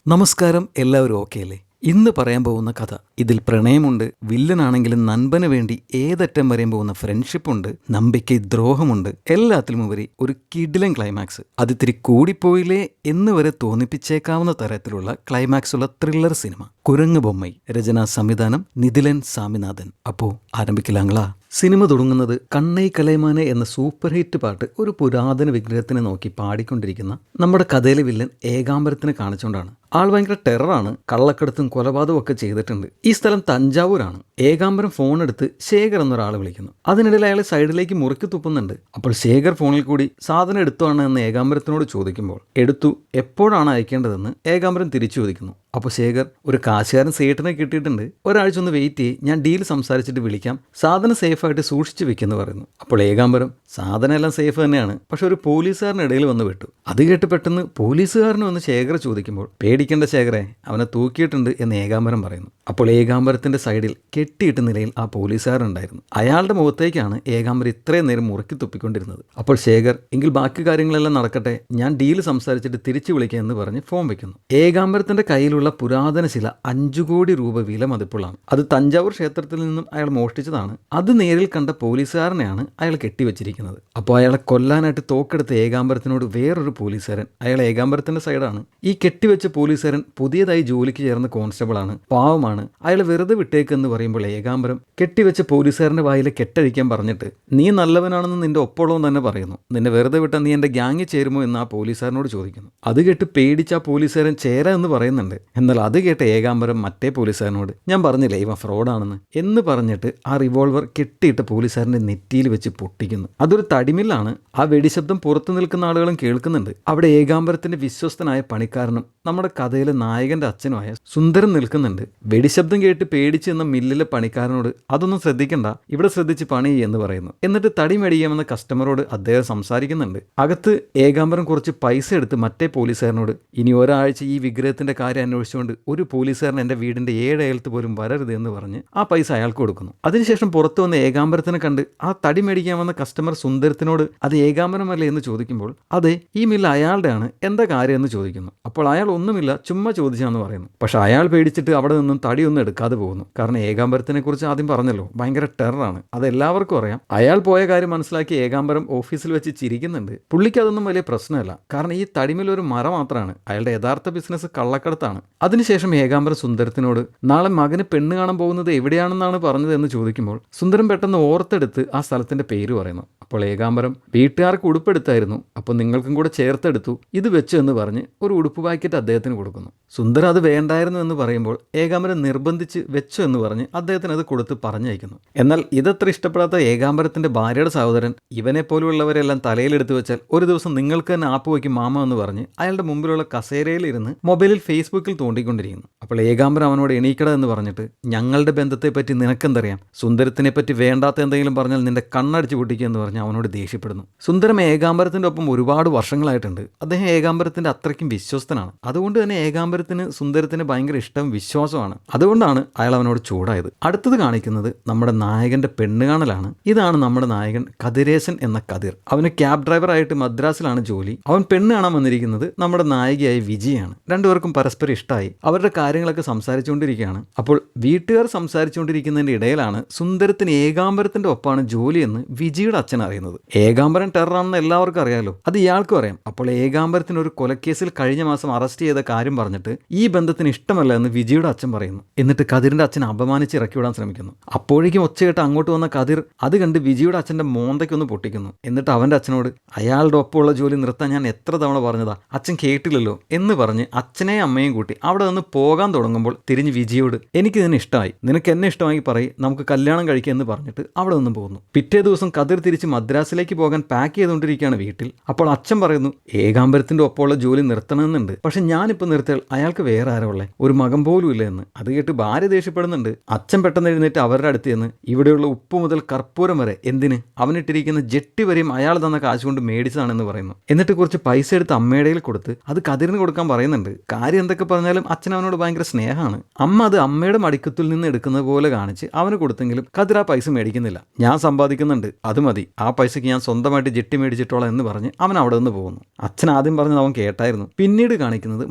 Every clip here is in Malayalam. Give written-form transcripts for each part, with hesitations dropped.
നമസ്കാരം, എല്ലാവരും ഓക്കെ അല്ലേ? ഇന്ന് പറയാൻ പോകുന്ന കഥ, ഇതിൽ പ്രണയമുണ്ട്, വില്ലനാണെങ്കിലും നൻപന് വേണ്ടി ഏതറ്റം വരെയും പോകുന്ന ഫ്രണ്ട്ഷിപ്പുണ്ട്, നമ്പിക്കൈ ദ്രോഹമുണ്ട്, എല്ലാത്തിലും ഉപരി ഒരു കിടിലൻ ക്ലൈമാക്സ്. അതിത്തിരി കൂടിപ്പോയില്ലേ എന്ന് വരെ തോന്നിപ്പിച്ചേക്കാവുന്ന തരത്തിലുള്ള ക്ലൈമാക്സ് ഉള്ള ത്രില്ലർ സിനിമ കുരങ്ങ് ബൊമ്മൈ. രചന സംവിധാനം നിതിലൻ സാമിനാഥൻ. അപ്പോ ആരംഭിക്കലാങ്ങളാ. സിനിമ തുടങ്ങുന്നത് കണ്ണൈ കലൈമാനെ എന്ന സൂപ്പർ ഹിറ്റ് പാട്ട് ഒരു പുരാതന വിഗ്രഹത്തിനെ നോക്കി പാടിക്കൊണ്ടിരിക്കുന്ന നമ്മുടെ കഥയിലെ വില്ലൻ ഏകാംബരത്തിനെ കാണിച്ചുകൊണ്ടാണ്. ആൾ ഭയങ്കര ടെററാണ്, കള്ളക്കടത്തും കൊലപാതകവും ഒക്കെ ചെയ്തിട്ടുണ്ട്. ഈ സ്ഥലം തഞ്ചാവൂരാണ്. ഏകാംബരം ഫോൺ എടുത്ത് ശേഖർ എന്നൊരാളെ വിളിക്കുന്നു. അതിനിടയിൽ അയാളെ സൈഡിലേക്ക് മുറുക്കി തുപ്പുന്നുണ്ട്. അപ്പോൾ ശേഖർ ഫോണിൽ കൂടി സാധനം എടുത്തുവാണ് എന്ന് ഏകാംബരത്തിനോട് ചോദിക്കുമ്പോൾ എടുത്തു, എപ്പോഴാണ് അയക്കേണ്ടതെന്ന് ഏകാംബരം തിരിച്ചു ചോദിക്കുന്നു. അപ്പോൾ ശേഖർ, ഒരു കാശുകാരൻ സേട്ടിനെ കിട്ടിയിട്ടുണ്ട്, ഒരാഴ്ച ഒന്ന് വെയിറ്റ് ചെയ്യ്, ഞാൻ ഡീൽ സംസാരിച്ചിട്ട് വിളിക്കാം, സാധനം സേഫായിട്ട് സൂക്ഷിച്ചു വെക്കുന്നു പറയുന്നു. അപ്പോൾ ഏകാംബരം, സാധനം എല്ലാം സേഫ് തന്നെയാണ്, പക്ഷെ ഒരു പോലീസുകാരൻ്റെ ഇടയിൽ വന്ന് വിട്ടു. അത് കേട്ട് പെട്ടെന്ന് പോലീസുകാരന് വന്ന് ശേഖർ ചോദിക്കുമ്പോൾ, പേടിക്കേണ്ട ശേഖരെ, അവനെ തൂക്കിയിട്ടുണ്ട് എന്ന് ഏകാംബരം പറയുന്നു. അപ്പോൾ ഏകാംബരത്തിന്റെ സൈഡിൽ കെട്ടിയിട്ട നിലയിൽ ആ പോലീസുകാരൻ ഉണ്ടായിരുന്നു. അയാളുടെ മുഖത്തേക്കാണ് ഏകാംബരം ഇത്രയും നേരം മുറുക്കി തുപ്പിക്കൊണ്ടിരുന്നത്. അപ്പോൾ ശേഖർ, എങ്കിൽ ബാക്കി കാര്യങ്ങളെല്ലാം നടക്കട്ടെ, ഞാൻ ഡീൽ സംസാരിച്ചിട്ട് തിരിച്ചു വിളിക്കാം എന്ന് പറഞ്ഞ് ഫോൺ വെക്കുന്നു. ഏകാംബരത്തിന്റെ കയ്യിലുള്ള പുരാതന ശില 5 കോടി രൂപ വില മതിപ്പുള്ളതാണ്. അത് തഞ്ചാവൂർ ക്ഷേത്രത്തിൽ നിന്നും അയാൾ മോഷ്ടിച്ചതാണ്. അത് നേരിൽ കണ്ട പോലീസുകാരനെയാണ് അയാൾ കെട്ടിവെച്ചിരിക്കുന്നത്. അപ്പോൾ അയാളെ കൊല്ലാനായിട്ട് തോക്കെടുത്ത ഏകാംബരത്തിനോട് വേറൊരു പോലീസുകാരൻ, അയാൾ ഏകാംബരത്തിന്റെ സൈഡാണ്. ഈ കെട്ടിവെച്ച പോലീസുകാരൻ പുതിയതായി ജോലിക്ക് ചേർന്ന കോൺസ്റ്റബിളാണ്, പാവമാണ്, അയാൾ വെറുതെ വിട്ടേക്കെന്ന് പറയുമ്പോൾ ഏകാംബരം കെട്ടിവെച്ച പോലീസുകാരന്റെ വായിലെ കെട്ടഴിക്കാൻ പറഞ്ഞിട്ട്, നീ നല്ലവനാണെന്ന് നിന്റെ ഒപ്പമുള്ളവൻ തന്നെ പറയുന്നു, നിന്നെ വെറുതെ വിട്ടാൽ നീ എന്റെ ഗ്യാങ്ങിൽ ചേരുമോ എന്ന് ആ പോലീസുകാരനോട് ചോദിക്കുന്നു. അത് കേട്ട് പേടിച്ച ആ പോലീസുകാരൻ ചേരാ എന്ന് പറയുന്നുണ്ട്. എന്നാൽ അത് കേട്ട ഏകാംബരം മറ്റേ പോലീസുകാരനോട്, ഞാൻ പറഞ്ഞില്ലേ ഇവൻ ഫ്രോഡാണെന്ന് എന്ന് പറഞ്ഞിട്ട് ആ റിവോൾവർ കെട്ടിയിട്ട പോലീസുകാരന്റെ നെറ്റിയിൽ വെച്ച് പൊട്ടിക്കുന്നു. അതൊരു തടിമില്ലാണ്. ആ വെടിശബ്ദം പുറത്തു നിൽക്കുന്ന ആളുകളും കേൾക്കുന്നുണ്ട്. അവിടെ ഏകാംബരത്തിന്റെ വിശ്വസ്തനായ പണിക്കാരനും നമ്മുടെ കഥയിലെ നായകന്റെ അച്ഛനുമായ സുന്ദരൻ നിൽക്കുന്നുണ്ട്. വെടിശബ്ദം കേട്ട് പേടിച്ച് എന്ന മില്ലിലെ പണിക്കാരനോട്, അതൊന്നും ശ്രദ്ധിക്കണ്ട, ഇവിടെ ശ്രദ്ധിച്ച് പണി എന്ന് പറയുന്നു. എന്നിട്ട് തടി മേടിക്കാമെന്ന കസ്റ്റമറോട് അദ്ദേഹം സംസാരിക്കുന്നുണ്ട്. അകത്ത് ഏകാംബരം കുറച്ച് പൈസ എടുത്ത് മറ്റേ പോലീസുകാരനോട്, ഇനി ഒരാഴ്ച ഈ വിഗ്രഹത്തിന്റെ കാര്യം അന്വേഷിച്ചുകൊണ്ട് ഒരു പോലീസുകാരൻ എൻ്റെ വീടിൻ്റെ 7 അയലത്ത് പോലും വരരുത് എന്ന് പറഞ്ഞ് ആ പൈസ അയാൾക്ക് കൊടുക്കുന്നു. അതിനുശേഷം പുറത്തു വന്ന ഏകാംബരത്തിനെ കണ്ട് ആ തടി മേടിക്കാൻ വന്ന കസ്റ്റമർ സുന്ദരത്തിനോട്, അത് ഏകാംബരമല്ലേ എന്ന് ചോദിക്കുമ്പോൾ, അതെ, ഈ മില്ല് അയാളുടെയാണ്, എന്താ കാര്യം എന്ന് ചോദിക്കുന്നു. അപ്പോൾ അയാൾ ഒന്നുമില്ല, ചുമ്മാ ചോദിച്ചാന്ന് പറയുന്നു. പക്ഷെ അയാൾ പേടിച്ചിട്ട് അവിടെ നിന്നും തടിയൊന്നും എടുക്കാതെ പോകുന്നു. കാരണം ഏകാംബരത്തിനെ കുറിച്ച് ആദ്യം പറഞ്ഞല്ലോ, ഭയങ്കര ടെററാണ്, അത് എല്ലാവർക്കും അറിയാം. അയാൾ പോയ കാര്യം മനസ്സിലാക്കി ഏകാംബരം ഓഫീസിൽ വെച്ച് ചിരിക്കുന്നുണ്ട്. പുള്ളിക്ക് അതൊന്നും വലിയ പ്രശ്നമല്ല, കാരണം ഈ തടിമിൽ ഒരു മറ മാത്രമാണ്, അയാളുടെ യഥാർത്ഥ ബിസിനസ് കള്ളക്കടത്താണ്. അതിനുശേഷം ഏകാംബരം സുന്ദരത്തിനോട്, നാളെ മകന് പെണ്ണ് കാണാൻ പോകുന്നത് എവിടെയാണെന്നാണ് പറഞ്ഞത് എന്ന് ചോദിക്കുമ്പോൾ സുന്ദരം പെട്ടെന്ന് ഓർത്തെടുത്ത് ആ സ്ഥലത്തിന്റെ പേര് പറയുന്നു. അപ്പോൾ ഏകാംബരം, വീട്ടുകാർക്ക് ഉടുപ്പെടുത്തായിരുന്നു, അപ്പോൾ നിങ്ങൾക്കും കൂടെ ചേർത്തെടുത്തു, ഇത് വെച്ചു എന്ന് പറഞ്ഞ് ഒരു ഉടുപ്പ് പാക്കറ്റ് അദ്ദേഹത്തിന് കൊടുക്കുന്നു. സുന്ദരം അത് വേണ്ടായിരുന്നു എന്ന് പറയുമ്പോൾ ഏകാംബരം നിർബന്ധിച്ച് വെച്ചു എന്ന് പറഞ്ഞ് അദ്ദേഹത്തിന് അത് കൊടുത്ത് പറഞ്ഞയക്കുന്നു. എന്നാൽ ഇതത്ര ഇഷ്ടപ്പെടാത്ത ഏകാംബരത്തിന്റെ ഭാര്യയുടെ സഹോദരൻ, ഇവനെ പോലുള്ളവരെല്ലാം തലയിലെടുത്ത് വെച്ചാൽ ഒരു ദിവസം നിങ്ങൾക്ക് തന്നെ ആപ്പ് വയ്ക്കും മാമ എന്ന് പറഞ്ഞ് അയാളുടെ മുമ്പിലുള്ള കസേരയിൽ ഇരുന്ന് മൊബൈലിൽ ഫേസ്ബുക്കിൽ തോണ്ടിക്കൊണ്ടിരിക്കുന്നു. അപ്പോൾ ഏകാംബരം അവനോട് എണീക്കട എന്ന് പറഞ്ഞിട്ട്, ഞങ്ങളുടെ ബന്ധത്തെ പറ്റി നിനക്കെന്തറിയാം, സുന്ദരത്തിനെ പറ്റി വേണ്ടാത്ത എന്തെങ്കിലും പറഞ്ഞാൽ നിന്റെ കണ്ണടിച്ച് പൊട്ടിക്കുക എന്ന് പറഞ്ഞ് അവനോട് ദേഷ്യപ്പെടുന്നു. സുന്ദരം ഏകാംബരത്തിന്റെ ഒപ്പം ഒരുപാട് വർഷങ്ങളായിട്ടുണ്ട്. അദ്ദേഹം ഏകാംബരത്തിന്റെ അത്രയ്ക്കും വിശ്വസ്തനാണ്. അതുകൊണ്ട് തന്നെ ഏകാംബരത്തിന് സുന്ദരത്തിന് ഭയങ്കര ഇഷ്ടം വിശ്വാസമാണ്. അതുകൊണ്ടാണ് അയാൾ അവനോട് ചൂടായത്. അടുത്തത് കാണിക്കുന്നത് നമ്മുടെ നായകന്റെ പെണ്ണ് കാണലാണ്. ഇതാണ് നമ്മുടെ നായകൻ കതിരേശൻ എന്ന കതിർ. അവന് ക്യാബ് ഡ്രൈവറായിട്ട് മദ്രാസിലാണ് ജോലി. അവൻ പെണ്ണ് കാണാൻ വന്നിരിക്കുന്നത് നമ്മുടെ നായികയായ വിജയാണ്. രണ്ടുപേർക്കും പരസ്പരം ഇഷ്ടമായി. അവരുടെ കാര്യങ്ങളൊക്കെ സംസാരിച്ചുകൊണ്ടിരിക്കുകയാണ്. അപ്പോൾ വീട്ടുകാർ സംസാരിച്ചുകൊണ്ടിരിക്കുന്നതിന്റെ ഇടയിലാണ് സുന്ദരത്തിന് ഏകാംബരത്തിന്റെ ഒപ്പമാണ് ജോലിയെന്ന് വിജിയുടെ അച്ഛൻ അറിയുന്നത്. ഏകാംബരൻ ടെററാണെന്ന് എല്ലാവർക്കും അറിയാലോ, അത് ഇയാൾക്കും അറിയാം. അപ്പോൾ ഏകാംബരത്തിന് ഒരു കൊലക്കേസിൽ കഴിഞ്ഞ മാസം അറസ്റ്റ് ചെയ്ത കാര്യം പറഞ്ഞിട്ട് ഈ ബന്ധത്തിന് ഇഷ്ടമല്ല എന്ന് വിജിയുടെ അച്ഛൻ പറയുന്നു. എന്നിട്ട് കതിരിന്റെ അച്ഛൻ അപമാനിച്ച് ഇറക്കി വിടാൻ ശ്രമിക്കുന്നു. അപ്പോഴേക്കും ഒച്ചകെട്ട് അങ്ങോട്ട് വന്ന കതിർ അത് കണ്ട് വിജിയുടെ അച്ഛന്റെ മോന്തയ്ക്കൊന്ന് പൊട്ടിക്കുന്നു. എന്നിട്ട് അവന്റെ അച്ഛനോട്, അയാളുടെ ഒപ്പമുള്ള ജോലി നിർത്താൻ ഞാൻ എത്ര തവണ പറഞ്ഞതാ, അച്ഛൻ കേട്ടില്ലല്ലോ എന്ന് പറഞ്ഞ് അച്ഛനെയും അമ്മയും കൂട്ടി അവിടെ നിന്ന് പോകാൻ തുടങ്ങുമ്പോൾ തിരിഞ്ഞ് വിജിയോട്, എനിക്ക് ഇതിനെ ഇഷ്ടമായി, നിനക്ക് എന്നെ ഇഷ്ടമായി പറയും, നമുക്ക് കല്യാണം കഴിക്കുക എന്ന് പറഞ്ഞിട്ട് അവിടെ നിന്നും പോകുന്നു. പിറ്റേ ദിവസം കതിർ തിരിച്ച് മദ്രാസിലേക്ക് പോകാൻ പാക്ക് ചെയ്തുകൊണ്ടിരിക്കുകയാണ് വീട്ടിൽ. അപ്പോൾ അച്ഛൻ പറയുന്നു, ഏകാംബരത്തിന്റെ ഒപ്പമുള്ള ജോലി നിർത്തണമെന്നുണ്ട്, പക്ഷെ ഞാനിപ്പോൾ നിർത്തിയാൽ അയാൾക്ക് വേറെ ആരോ ഉള്ളേ, ഒരു മകൻ പോലും ഇല്ല എന്ന്. അത് കേട്ട് ഭാര്യ ദേഷ്യപ്പെടുന്നുണ്ട്. അച്ഛൻ പെട്ടെന്ന് എഴുന്നേറ്റ് അവരുടെ അടുത്ത് ചെന്ന്, ഇവിടെയുള്ള ഉപ്പ് മുതൽ കർപ്പൂരം വരെ, എന്തിന് അവനിട്ടിരിക്കുന്ന ജെട്ടി വരെയും അയാൾ തന്ന കാശ് കൊണ്ട് മേടിച്ചതാണെന്ന് പറയുന്നു. എന്നിട്ട് കുറച്ച് പൈസ എടുത്ത് അമ്മയുടെ കൊടുത്ത് അത് കതിരിന് കൊടുക്കാൻ പറയുന്നുണ്ട്. കാര്യം എന്തൊക്കെ പറഞ്ഞാലും എന്നാലും അച്ഛൻ അവനോട് ഭയങ്കര സ്നേഹമാണ്. അമ്മ അത് അമ്മയുടെ മടിക്കത്തിൽ നിന്ന് എടുക്കുന്നത് പോലെ കാണിച്ച് അവന് കൊടുത്തെങ്കിലും കതിർ ആ പൈസ മേടിക്കുന്നില്ല. ഞാൻ സമ്പാദിക്കുന്നുണ്ട്, അത് മതി, ആ പൈസയ്ക്ക് ഞാൻ സ്വന്തമായിട്ട് ജെട്ടി മേടിച്ചിട്ടോളാം എന്ന് പറഞ്ഞ് അവൻ അവിടെ നിന്ന് പോകുന്നു. അച്ഛൻ ആദ്യം പറഞ്ഞത് അവൻ കേട്ടായിരുന്നു. പിന്നീട് കാണിക്കുന്നത്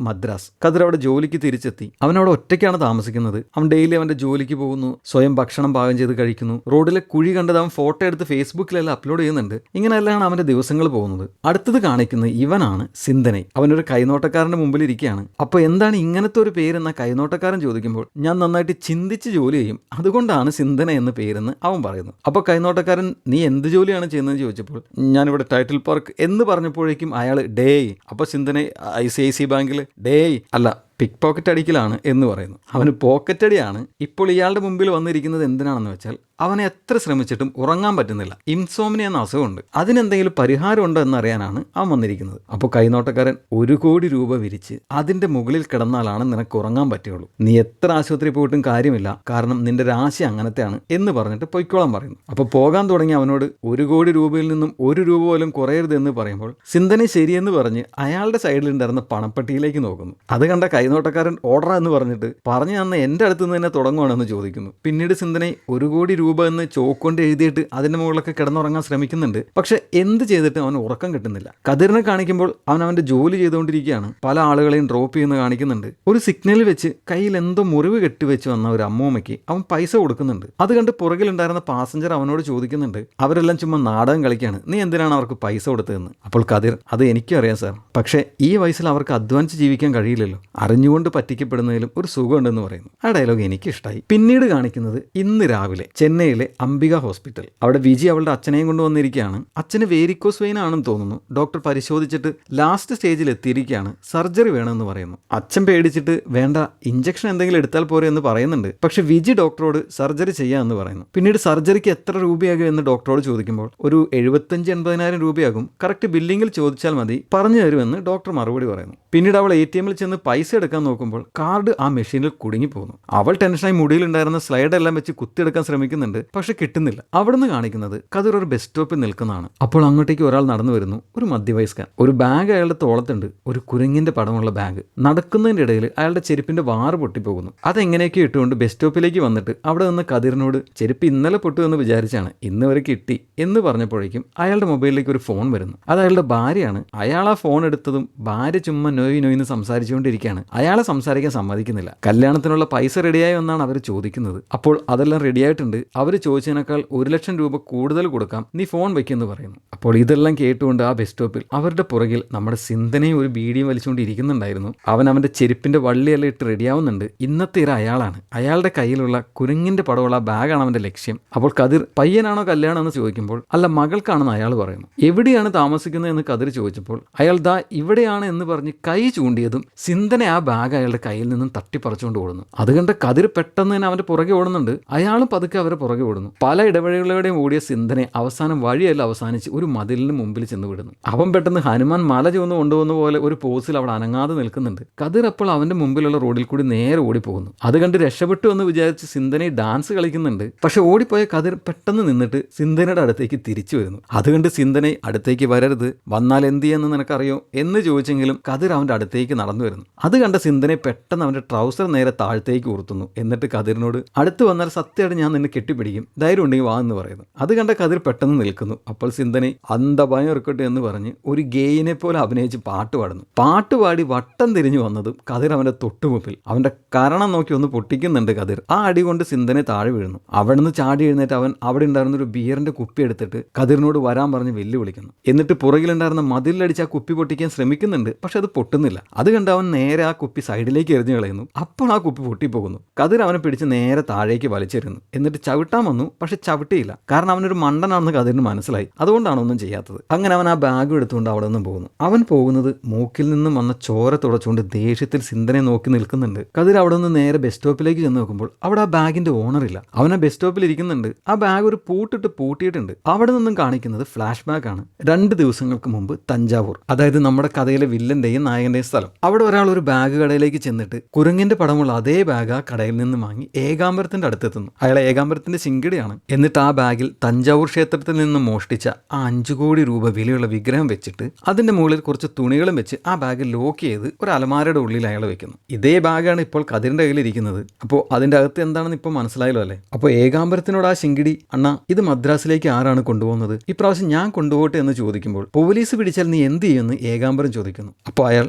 മദ്രാസ്. കതിർ അവിടെ ജോലിക്ക് തിരിച്ചെത്തി. അവൻ അവിടെ ഒറ്റയ്ക്കാണ് താമസിക്കുന്നത്. അവൻ ഡെയിലി അവന്റെ ജോലിക്ക് പോകുന്നു, സ്വയം ഭക്ഷണം പാകം ചെയ്ത് കഴിക്കുന്നു, റോഡിലെ കുഴി കണ്ടത് അവൻ ഫോട്ടോ എടുത്ത് ഫേസ്ബുക്കിലെല്ലാം അപ്ലോഡ് ചെയ്യുന്നുണ്ട്. ഇങ്ങനെയെല്ലാം അവന്റെ ദിവസങ്ങൾ പോകുന്നത്. അടുത്തത് കാണിക്കുന്നത് ഇവനാണ് സിന്തനൈ. അവനൊരു കൈനോട്ടക്കാരന്റെ മുമ്പിൽ ഇരിക്കുകയാണ്. അപ്പോൾ എന്താണ് ഇങ്ങനത്തെ ഒരു പേരെന്ന കൈനോട്ടക്കാരൻ ചോദിക്കുമ്പോൾ ഞാൻ നന്നായിട്ട് ചിന്തിച്ച് ജോലി ചെയ്യും, അതുകൊണ്ടാണ് സിന്തന എന്ന പേരെന്ന് അവൻ പറയുന്നു. അപ്പോൾ കൈനോട്ടക്കാരൻ നീ എന്ത് ജോലിയാണ് ചെയ്യുന്നതെന്ന് ചോദിച്ചപ്പോൾ ഞാനിവിടെ ടൈറ്റിൽ പാർക്ക് എന്ന് പറഞ്ഞപ്പോഴേക്കും അയാൾ ഡേയ്. അപ്പോൾ സിന്തന ICICI ബാങ്കിൽ ഡേയ് അല്ല, പിക്ക് പോക്കറ്റ് അടിക്കലാണ് എന്ന് പറയുന്നു. അവന് പോക്കറ്റ് അടിയാണ്. ഇപ്പോൾ ഇയാളുടെ മുമ്പിൽ വന്നിരിക്കുന്നത് എന്തിനാണെന്ന് വെച്ചാൽ അവനെ എത്ര ശ്രമിച്ചിട്ടും ഉറങ്ങാൻ പറ്റുന്നില്ല. ഇൻസോംനിയ എന്ന അസുഖമുണ്ട്. അതിനെന്തെങ്കിലും പരിഹാരം ഉണ്ടോ എന്നറിയാനാണ് അവൻ വന്നിരിക്കുന്നത്. അപ്പോൾ കൈനോട്ടക്കാരൻ 1 കോടി രൂപ വിരിച്ച് അതിന്റെ മുകളിൽ കിടന്നാലാണ് നിനക്ക് ഉറങ്ങാൻ പറ്റുള്ളൂ. നീ എത്ര ആശുപത്രി പോയിട്ടും കാര്യമില്ല, കാരണം നിന്റെ രാശി അങ്ങനത്തെയാണ് എന്ന് പറഞ്ഞിട്ട് പൊയ്ക്കോളാൻ പറയുന്നു. അപ്പോൾ പോകാൻ തുടങ്ങി അവനോട് 1 കോടി രൂപയിൽ നിന്നും 1 രൂപ പോലും കുറയരുത് എന്ന് പറയുമ്പോൾ സിന്തനെ ശരിയെന്ന് പറഞ്ഞ് അയാളുടെ സൈഡിലുണ്ടായിരുന്ന പണപ്പെട്ടിയിലേക്ക് നോക്കുന്നു. അത് കണ്ട കൈനോട്ടക്കാരൻ ഓർഡർ എന്ന് പറഞ്ഞിട്ട് പറഞ്ഞു തന്ന എൻ്റെ അടുത്ത് നിന്ന് തന്നെ തുടങ്ങുവാണെന്ന് ചോദിക്കുന്നു. പിന്നീട് സിന്തനെ 1 കോടി രൂപ എന്ന് ചോക്കൊണ്ട് എഴുതിയിട്ട് അതിന്റെ മുകളിലൊക്കെ കിടന്നുറങ്ങാൻ ശ്രമിക്കുന്നുണ്ട്. പക്ഷെ എന്ത് ചെയ്തിട്ടും അവന് ഉറക്കം കിട്ടുന്നില്ല. കതിറിനെ കാണിക്കുമ്പോൾ അവൻ അവന്റെ ജോലി ചെയ്തുകൊണ്ടിരിക്കുകയാണ്. പല ആളുകളെയും ഡ്രോപ്പ് ചെയ്യുന്ന കാണിക്കുന്നുണ്ട്. ഒരു സിഗ്നൽ വെച്ച് കയ്യിൽ എന്തോ മുറിവ് കെട്ടിവെച്ച് വന്ന ഒരു അമ്മൂമ്മയ്ക്ക് അവൻ പൈസ കൊടുക്കുന്നുണ്ട്. അത് കണ്ട് പുറകിലുണ്ടായിരുന്ന പാസഞ്ചർ അവനോട് ചോദിക്കുന്നുണ്ട്, അവരെല്ലാം ചുമ്മാ നാടകം കളിക്കുകയാണ്, നീ എന്തിനാണ് അവർക്ക് പൈസ കൊടുത്തതെന്ന്. അപ്പോൾ കതിർ, അത് എനിക്കും അറിയാം സാർ, പക്ഷേ ഈ വയസ്സിൽ അവർക്ക് അധ്വാനിച്ച് ജീവിക്കാൻ കഴിയില്ലല്ലോ, അറിഞ്ഞുകൊണ്ട് പറ്റിക്കപ്പെടുന്നതിലും ഒരു സുഖമുണ്ടെന്ന് പറയുന്നു. ആ ഡയലോഗ് എനിക്കിഷ്ടമായി. പിന്നീട് കാണിക്കുന്നത് ഇന്ന് രാവിലെ ചെന്നൈയിലെ അംബിക ഹോസ്പിറ്റൽ. അവിടെ വിജി അവളുടെ അച്ഛനെയും കൊണ്ടുവന്നിരിക്കുകയാണ്. അച്ഛന് വേരിക്കോസ് വെയിൻ ആണെന്ന് തോന്നുന്നു. ഡോക്ടർ പരിശോധിച്ചിട്ട് ലാസ്റ്റ് സ്റ്റേജിൽ എത്തിയിരിക്കുകയാണ്, സർജറി വേണമെന്ന് പറയുന്നു. അച്ഛൻ പേടിച്ചിട്ട് വേണ്ട, ഇഞ്ചക്ഷൻ എന്തെങ്കിലും എടുത്താൽ പോരെ എന്ന് പറയുന്നുണ്ട്. പക്ഷെ വിജി ഡോക്ടറോട് സർജറി ചെയ്യാമെന്ന് പറയുന്നു. പിന്നീട് സർജറിക്ക് എത്ര രൂപയാകും എന്ന് ഡോക്ടറോട് ചോദിക്കുമ്പോൾ ഒരു 75-80,000 രൂപയാകും, കറക്റ്റ് ബില്ലിങ്ങിൽ ചോദിച്ചാൽ മതി, പറഞ്ഞു തരുമെന്ന് ഡോക്ടർ മറുപടി പറയുന്നു. പിന്നീട് അവൾ ATM-ൽ ചെന്ന് പൈസ എടുക്കാൻ നോക്കുമ്പോൾ കാർഡ് ആ മെഷീനിൽ കുടുങ്ങിപ്പോകുന്നു. അവൾ ടെൻഷനായി മുടിയിലുണ്ടായിരുന്ന സ്ലൈഡെല്ലാം വെച്ച് കുത്തിയെടുക്കാൻ ശ്രമിക്കുന്നുണ്ട്, പക്ഷെ കിട്ടുന്നില്ല. അവിടുന്ന് കാണിക്കുന്നത് കതിർ ഒരു ബസ് സ്റ്റോപ്പിൽ നിൽക്കുന്നതാണ്. അപ്പോൾ അങ്ങോട്ടേക്ക് ഒരാൾ നടന്നു വരുന്നു, ഒരു മധ്യവയസ്കൻ. ഒരു ബാഗ് അയാളുടെ തോളത്തുണ്ട്, ഒരു കുരങ്ങിന്റെ പടമുള്ള ബാഗ്. നടക്കുന്നതിന്റെ ഇടയിൽ അയാളുടെ ചെരുപ്പിന്റെ വാറ് പൊട്ടിപ്പോകുന്നു. അതെങ്ങനെയൊക്കെ ഇട്ടുകൊണ്ട് ബസ് സ്റ്റോപ്പിലേക്ക് വന്നിട്ട് അവിടെ നിന്ന് കതിറിനോട് ചെരുപ്പ് ഇന്നലെ പൊട്ടു എന്ന് വിചാരിച്ചാണ്, ഇന്ന് വരെ കിട്ടി എന്ന് പറഞ്ഞപ്പോഴേക്കും അയാളുടെ മൊബൈലിലേക്ക് ഒരു ഫോൺ വരുന്നു. അത് അയാളുടെ ഭാര്യയാണ്. അയാൾ ആ ഫോൺ എടുത്തതും ഭാര്യ ചുമ്മാ നോയിന്ന് സംസാരിച്ചുകൊണ്ടിരിക്കുകയാണ്. അയാളെ സംസാരിക്കാൻ സമ്മതിക്കുന്നില്ല. കല്യാണത്തിനുള്ള പൈസ റെഡിയായോ എന്നാണ് അവർ ചോദിക്കുന്നത്. അപ്പോൾ അതെല്ലാം റെഡിയായിട്ടുണ്ട്, അവർ ചോദിച്ചതിനേക്കാൾ 1 ലക്ഷം രൂപ കൂടുതൽ കൊടുക്കാം, നീ ഫോൺ വയ്ക്കെന്ന് പറയുന്നു. അപ്പോൾ ഇതെല്ലാം കേട്ടുകൊണ്ട് ആ ബസ് സ്റ്റോപ്പിൽ അവരുടെ പുറകിൽ നമ്മുടെ സിന്തനയും ഒരു ബീഡിയും വലിച്ചുകൊണ്ടിരിക്കുന്നുണ്ടായിരുന്നു. അവന്റെ ചെരുപ്പിന്റെ വള്ളിയെല്ലാം ഇട്ട് റെഡിയാവുന്നുണ്ട്. ഇന്നത്തെ ഇര അയാളാണ്. അയാളുടെ കയ്യിലുള്ള കുരങ്ങിന്റെ പടമുള്ള ബാഗാണ് അവന്റെ ലക്ഷ്യം. അപ്പോൾ കതിർ പയ്യനാണോ കല്യാണം എന്ന് ചോദിക്കുമ്പോൾ അല്ല, മകൾക്കാണെന്ന് അയാൾ പറയുന്നു. എവിടെയാണ് താമസിക്കുന്നത് എന്ന് കതിർ ചോദിച്ചപ്പോൾ അയാൾ ദാ ഇവിടെയാണ് എന്ന് പറഞ്ഞ് കൈ ചൂണ്ടിയതും സിന്തനെ ആ ബാഗ് അയാളുടെ കയ്യിൽ നിന്നും തട്ടിപ്പറിച്ചുകൊണ്ട് ഓടുന്നു. അത് കണ്ട കതിർ പെട്ടെന്ന് തന്നെ അവന്റെ പുറകെ ഓടുന്നുണ്ട്. അയാളും പതുക്കെ അവരെ പുറകെ ഓടുന്നു. പല ഇടവഴികളുടെയും ഓടിയ സിന്തനെ അവസാനം വഴിയെല്ലാം അവസാനിച്ച് ഒരു മതിലിന് മുമ്പിൽ ചെന്ന് വിടുന്നു. അവൻ പെട്ടെന്ന് ഹനുമാൻ മല ചുവന്ന് കൊണ്ടുപോകുന്ന പോലെ ഒരു പോസിൽ അവിടെ അനങ്ങാതെ നിൽക്കുന്നുണ്ട്. കതിർ അപ്പോൾ അവന്റെ മുമ്പിലുള്ള റോഡിൽ കൂടി നേരെ ഓടിപ്പോകുന്നു. അത് കണ്ട് രക്ഷപ്പെട്ടു എന്ന് വിചാരിച്ച് സിന്തനെ ഡാൻസ് കളിക്കുന്നുണ്ട്. പക്ഷെ ഓടിപ്പോയ കതിർ പെട്ടെന്ന് നിന്നിട്ട് സിന്തനയുടെ അടുത്തേക്ക് തിരിച്ചു വരുന്നു. അത് കണ്ട് സിന്തനെ അടുത്തേക്ക് വരരുത്, വന്നാൽ എന്ത് ചെയ്യുമെന്ന് നിനക്കറിയോ എന്ന് ചോദിച്ചെങ്കിലും കതിർ അവന്റെ അടുത്തേക്ക് നടന്നു വരുന്നു. അത് കണ്ട സിന്തനെ പെട്ടെന്ന് അവന്റെ ട്രൗസർ നേരെ താഴത്തേക്ക് ഉയർത്തുന്നു. എന്നിട്ട് കതിറിനോട് അടുത്ത് വന്നാൽ സത്യമായിട്ട് ഞാൻ നിന്നെ കെട്ടിപ്പിടിക്കും, ധൈര്യം ഉണ്ടെങ്കിൽ വാ എന്ന് പറയുന്നു. അത് കണ്ട കതിർ പെട്ടെന്ന് നിൽക്കുന്നു. അപ്പോൾ സിന്തനെ അന്തഭയം ഇറക്കട്ടെ എന്ന് പറഞ്ഞ് ഒരു ഗെയിനെ പോലെ അഭിനയിച്ച് പാട്ട് പാടുന്നു. പാട്ടുപാടി വട്ടം തിരിഞ്ഞു വന്നതും കതിർ അവന്റെ തൊട്ടുമുപ്പിൽ അവന്റെ കരണം നോക്കി ഒന്ന് പൊട്ടിക്കുന്നുണ്ട്. കതിർ ആ അടി കൊണ്ട് സിന്തനെ താഴെ വീഴുന്നു. അവിടെ നിന്ന് ചാടി എഴുന്നേറ്റ് അവൻ അവിടെ ഉണ്ടായിരുന്ന ഒരു ബിയറിന്റെ കുപ്പി എടുത്തിട്ട് കതിറിനോട് വരാൻ പറഞ്ഞ് വെല്ലുവിളിക്കുന്നു. എന്നിട്ട് പുറകിലുണ്ടായിരുന്ന മതിലടിച്ച് ആ കുപ്പി പൊട്ടിക്കാൻ ശ്രമിക്കുന്നുണ്ട്. പക്ഷെ അത് പൊട്ടുന്നില്ല. അത് കണ്ട് അവൻ നേരെ ആ കുപ്പി സൈഡിലേക്ക് എറിഞ്ഞു കളയുന്നു. അപ്പോൾ ആ കുപ്പി പൊട്ടിപ്പോകുന്നു. കതിർ അവനെ പിടിച്ച് നേരെ താഴേക്ക് വലിച്ചെറിയുന്നു. എന്നിട്ട് ചവിട്ടാൻ വന്നു, പക്ഷെ ചവിട്ടിയില്ല. കാരണം അവനൊരു മണ്ടനാണെന്ന് കതിറിന് മനസ്സിലായി. അതുകൊണ്ടാണ് ഒന്നും ചെയ്യാത്തത്. അങ്ങനെ അവൻ ആ ബാഗ് എടുത്തുകൊണ്ട് അവിടെ നിന്ന് പോകുന്നു. അവൻ പോകുന്നത് മൂക്കിൽ നിന്നും വന്ന ചോര തുടച്ചുകൊണ്ട് ദേഷ്യത്തിൽ സിന്തനെ നോക്കി നിൽക്കുന്നുണ്ട്. കതിർ അവിടെ നിന്ന് നേരെ ബസ് സ്റ്റോപ്പിലേക്ക് ചെന്ന് നോക്കുമ്പോൾ അവിടെ ആ ബാഗിന്റെ ഓണറില്ല. അവൻ ആ ബസ് സ്റ്റോപ്പിൽ ഇരിക്കുന്നുണ്ട്. ആ ബാഗ് ഒരു പൂട്ടിട്ട് പൂട്ടിയിട്ടുണ്ട്. അവിടെ നിന്നും കാണിക്കുന്നത് ഫ്ലാഷ് ബാക്ക് ആണ്. 2 ദിവസങ്ങൾക്ക് മുമ്പ് തഞ്ചാവൂർ, അതായത് നമ്മുടെ കഥയിലെ വില്ലന്റെയും നായകന്റെയും സ്ഥലം. അവിടെ ഒരാൾ ഒരു ബാഗ് കടയിലേക്ക് ചെന്നിട്ട് കുരങ്ങിന്റെ പടമുള്ള അതേ ബാഗ് ആ കടയിൽ നിന്ന് വാങ്ങി ഏകാംബരത്തിന്റെ അടുത്തെത്തുന്നു. അയാൾ ഏകാംബരത്തിന്റെ സുന്ദരത്തിന്റെ ശിങ്കിടിയാണ്. എന്നിട്ട് ആ ബാഗിൽ തഞ്ചാവൂർ ക്ഷേത്രത്തിൽ നിന്ന് മോഷ്ടിച്ച ആ 5 കോടി രൂപ വിലയുള്ള വിഗ്രഹം വെച്ചിട്ട് അതിന്റെ മുകളിൽ കുറച്ച് തുണികളും വെച്ച് ആ ബാഗ് ലോക്ക് ചെയ്ത് ഒരു അലമാരയുടെ ഉള്ളിൽ അയാൾ വെക്കുന്നു. ഇതേ ബാഗാണ് ഇപ്പോൾ കതിരിന്റെ കയ്യിൽ ഇരിക്കുന്നത്. അപ്പോൾ അതിന്റെ അകത്ത് എന്താണെന്ന് ഇപ്പോൾ മനസ്സിലായല്ലോ അല്ലേ? അപ്പോൾ ഏകാംബരത്തിനോട് ആ ശിങ്കിടി, അണ്ണ ഇത് മദ്രാസിലേക്ക് ആരാണ് കൊണ്ടുപോകുന്നത്, ഇപ്രാവശ്യം ഞാൻ കൊണ്ടുപോകട്ടെ എന്ന് ചോദിക്കുമ്പോൾ പോലീസ് പിടിച്ചാൽ നീ എന്ത് ചെയ്യുമെന്ന് ഏകാംബരം ചോദിക്കുന്നു. അപ്പോൾ അയാൾ,